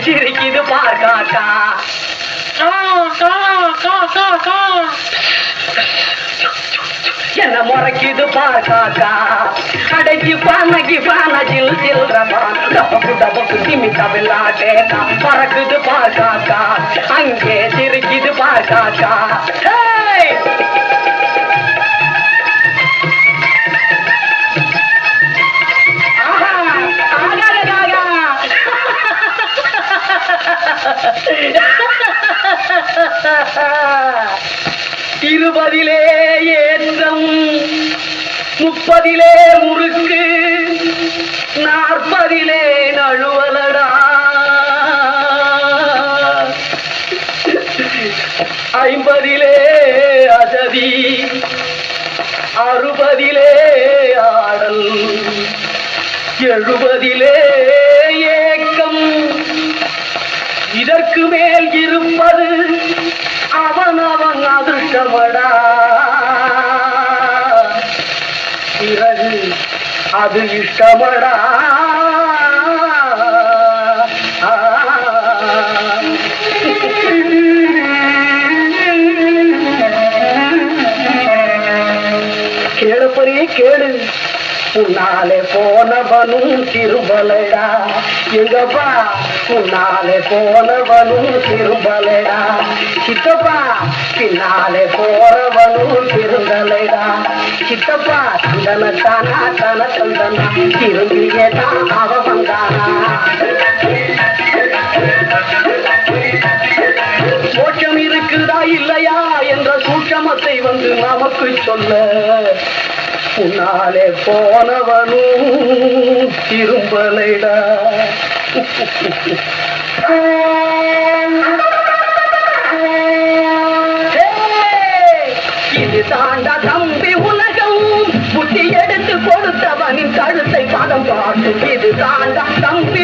சிரிக்குது பார் காக்கா. என்ன முறைக்குது பார் காக்கா. கடைக்கு பானகில் சில்றபான் திமிக்க விளாட்டேக்கா. பறக்குது பார் காக்கா. அங்கே சிரிக்குது பார் காக்கா. இருபதிலே ஏற்றம் 30 முறுக்கு 40 நழுவலடா. 50 அசதி 60 ஆடல் 70 ஏக்கம். இதற்கு மேல் இருப்பது அவன் அதிர்ஷ்டமடா. பிறகு அது இஷ்டமடா. கேளப்பறியே கேளு. உன்னாலே போனவனும் திரும்பலடா. எங்கப்பா உன்னாலே போனவனும் திரும்பலடா. சித்தப்பா பின்னாலே போறவனும் திருந்தலைடா. சித்தப்பா தந்தனத்தானா தன தந்தனா திரும்பியேதான் அவ வந்தானா. மோட்சம் இருக்குதா இல்லையா என்ற சூட்சமத்தை வந்து நமக்கு சொல்ல உன்னாலே போனவனும் திரும்பலைடா. இது தாண்டா தம்பி உலகம். புத்தி எடுத்து கொடுத்தவனின் கழுத்தை பதம் காட்டும். இது தாண்டா தம்பி